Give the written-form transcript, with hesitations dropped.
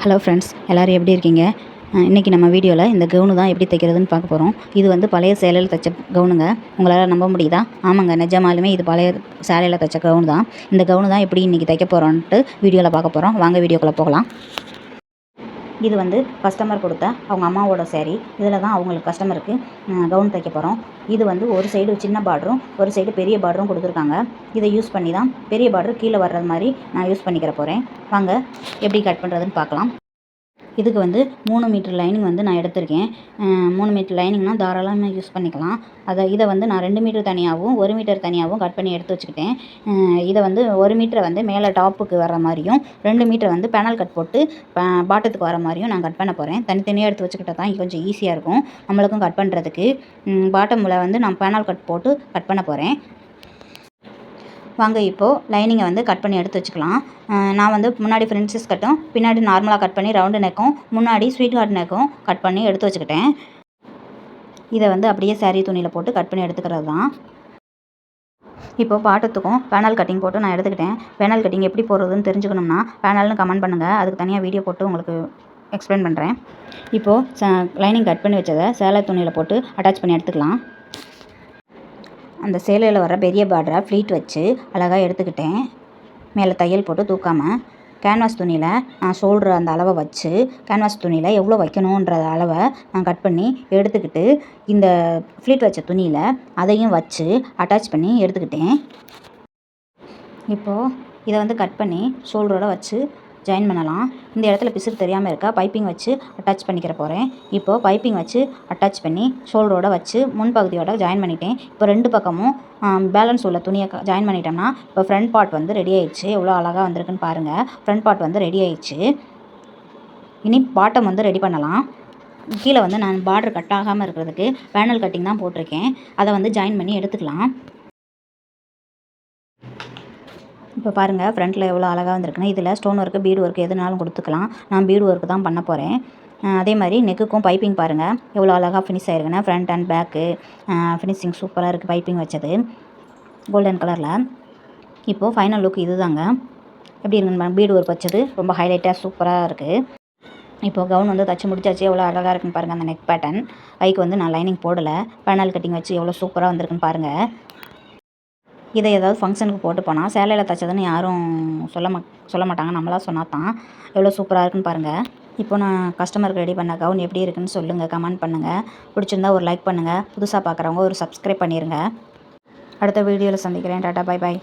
Hello friends, எல்லோரும் எப்படி இருக்கீங்க? இன்றைக்கி நம்ம வீடியோவில் இந்த கவுனு தான் எப்படி தைக்கிறதுன்னு பார்க்க போகிறோம். இது வந்து பழைய சேலையில் தைச்ச கவுனுங்க. உங்களால் நம்ப முடியுதா? ஆமாங்க, நிஜமாலுமே இது பழைய சேலையில் தைச்ச கவுனு தான். இந்த கவுனு தான் எப்படி இன்றைக்கி தைக்க போகிறோன்ட்டு வீடியோவில் பார்க்க போகிறோம். வாங்க வீடியோக்குள்ளே போகலாம். இது வந்து கஸ்டமர் கொடுத்த அவங்க அம்மாவோட சேரீ. இதில் தான் அவங்களுக்கு கஸ்டமருக்கு கவுன் தைக்க போகிறோம். இது வந்து ஒரு சைடு சின்ன பார்டரும் ஒரு சைடு பெரிய பார்டரும் கொடுத்துருக்காங்க. இதை யூஸ் பண்ணி தான் பெரிய பார்டர் கீழே வர்றது மாதிரி நான் யூஸ் பண்ணிக்கிற போகிறேன். வாங்க எப்படி கட் பண்ணுறதுன்னு பார்க்கலாம். இதுக்கு வந்து 3 மீட்டர் லைனிங் வந்து நான் எடுத்திருக்கேன். 3 மீட்டர் லைனிங்னால் தாராளமாக யூஸ் பண்ணிக்கலாம். இதை வந்து நான் 2 மீட்டர் தனியாகவும் 1 மீட்டர் தனியாகவும் கட் பண்ணி எடுத்து வச்சுக்கிட்டேன். இதை வந்து 1 மீட்டரை வந்து மேலே டாப்புக்கு வர மாதிரியும் 2 மீட்டர் வந்து பேனல் கட் போட்டு பாட்டத்துக்கு வர மாதிரியும் நான் கட் பண்ண போகிறேன். தனித்தனியாக எடுத்து வச்சுக்கிட்டா தான் கொஞ்சம் ஈஸியாக இருக்கும் நம்மளுக்கும் கட் பண்ணுறதுக்கு. பாட்டமில் வந்து நான் பேனல் கட் போட்டு கட் பண்ண போகிறேன். வாங்க இப்போது லைனிங்கை வந்து கட் பண்ணி எடுத்து வச்சுக்கலாம். நான் வந்து முன்னாடி ஃப்ரின்சஸ் கட்டும் பின்னாடி நார்மலாக கட் பண்ணி ரவுண்டு நெக்கும் முன்னாடி ஸ்வீட் ஹார்ட் நெக்கும் கட் பண்ணி எடுத்து வச்சுக்கிட்டேன். இதை வந்து அப்படியே சாரீ துணியில் போட்டு கட் பண்ணி எடுத்துக்கிறது தான். இப்போது பாட்டத்துக்கும் பேனல் கட்டிங் போட்டு நான் எடுத்துக்கிட்டேன். பேனல் கட்டிங் எப்படி போடுறதுன்னு தெரிஞ்சுக்கணும்னா பேனல்னு கமெண்ட் பண்ணுங்கள். அதுக்கு தனியாக வீடியோ போட்டு உங்களுக்கு எக்ஸ்பிளைன் பண்ணுறேன். இப்போது லைனிங் கட் பண்ணி வச்சதை சேலை துணியில் போட்டு அட்டாச் பண்ணி எடுத்துக்கலாம். அந்த சேலையில் வர பெரிய பார்டரை ஃப்ளீட் வச்சு அழகாக எடுத்துக்கிட்டேன். மேலே தையல் போட்டு தூக்காமல் கேன்வாஸ் துணியில் நான் ஷோல்டர் அந்த அளவை வச்சு கேன்வாஸ் துணியில் எவ்வளோ வைக்கணுன்ற அளவை நான் கட் பண்ணி எடுத்துக்கிட்டு இந்த ஃப்ளீட் வச்ச துணியில் அதையும் வச்சு அட்டாச் பண்ணி எடுத்துக்கிட்டேன். இப்போது இதை வந்து கட் பண்ணி ஷோல்டரோட வச்சு ஜாயின் பண்ணலாம். இந்த இடத்துல பிசுறு தெரியாமல் இருக்கா பைப்பிங் வச்சு அட்டாச் பண்ணிக்கிற போகிறேன். இப்போது பைப்பிங் வச்சு அட்டாச் பண்ணி ஷோல்டரோட வச்சு முன்பகுதியோட ஜாயின் பண்ணிட்டேன். இப்போ 2 பக்கமும் பேலன்ஸ் உள்ள துணியை ஜாயின் பண்ணிட்டோம்னா இப்போ ஃப்ரண்ட் பார்ட் வந்து ரெடி ஆயிடுச்சு. எவ்வளோ அழகாக வந்திருக்குன்னு பாருங்கள். ஃப்ரண்ட் பார்ட் வந்து ரெடி ஆயிடுச்சு. இனி பாட்டம் வந்து ரெடி பண்ணலாம். கீழே வந்து நான் பார்டர் கட் ஆகாமல் இருக்கிறதுக்கு பேனல் கட்டிங் தான் போட்டிருக்கேன். அதை வந்து ஜாயின் பண்ணி எடுத்துக்கலாம். இப்போ பாருங்கள் ஃப்ரண்ட்டில் எவ்வளோ அழகாக வந்திருக்குன்னு. இதில் ஸ்டோன் ஒர்க்கு பீடு ஒர்க்கு எதுனாலும் கொடுத்துக்கலாம். நான் பீடு ஒர்க்கு தான் பண்ண போகிறேன். அதே மாதிரி நெக்குக்கும் பைப்பிங் பாருங்கள் எவ்வளோ அழகாக ஃபினிஷ் ஆகிருக்குன்னா ஃப்ரண்ட் அண்ட் பேக்கு ஃபினிஷிங் சூப்பராக இருக்குது. பைப்பிங் வச்சது கோல்டன் கலரில். இப்போது ஃபைனல் லுக் இது தாங்க. எப்படி இருக்குன்னு பீடு ஒர்க் வச்சது ரொம்ப ஹைலைட்டாக சூப்பராக இருக்குது. இப்போது கவுன் வந்து தச்சு முடிச்சாச்சு. எவ்வளோ அழகாக இருக்குன்னு பாருங்கள். அந்த நெக் பேட்டர்ன் கைக்கு வந்து நான் லைனிங் போடலை. பேனல் கட்டிங் வச்சு எவ்வளோ சூப்பராக வந்திருக்குன்னு பாருங்கள். இதை ஏதாவது ஃபங்க்ஷனுக்கு போட்டு போனால் சேலையில் தைச்சதுன்னு யாரும் சொல்ல மாட்டாங்க. நம்மளாக சொன்னால் தான் எவ்வளோ சூப்பராக இருக்குன்னு பாருங்கள். இப்போ நான் கஸ்டமருக்கு ரெடி பண்ண கவுன் எப்படி இருக்குன்னு சொல்லுங்கள், கமெண்ட் பண்ணுங்கள். பிடிச்சிருந்தா ஒரு லைக் பண்ணுங்கள். புதுசாக பார்க்குறவங்க ஒரு சப்ஸ்கிரைப் பண்ணிடுங்க. அடுத்த வீடியோவில் சந்திக்கிறேன். Tata, bye bye.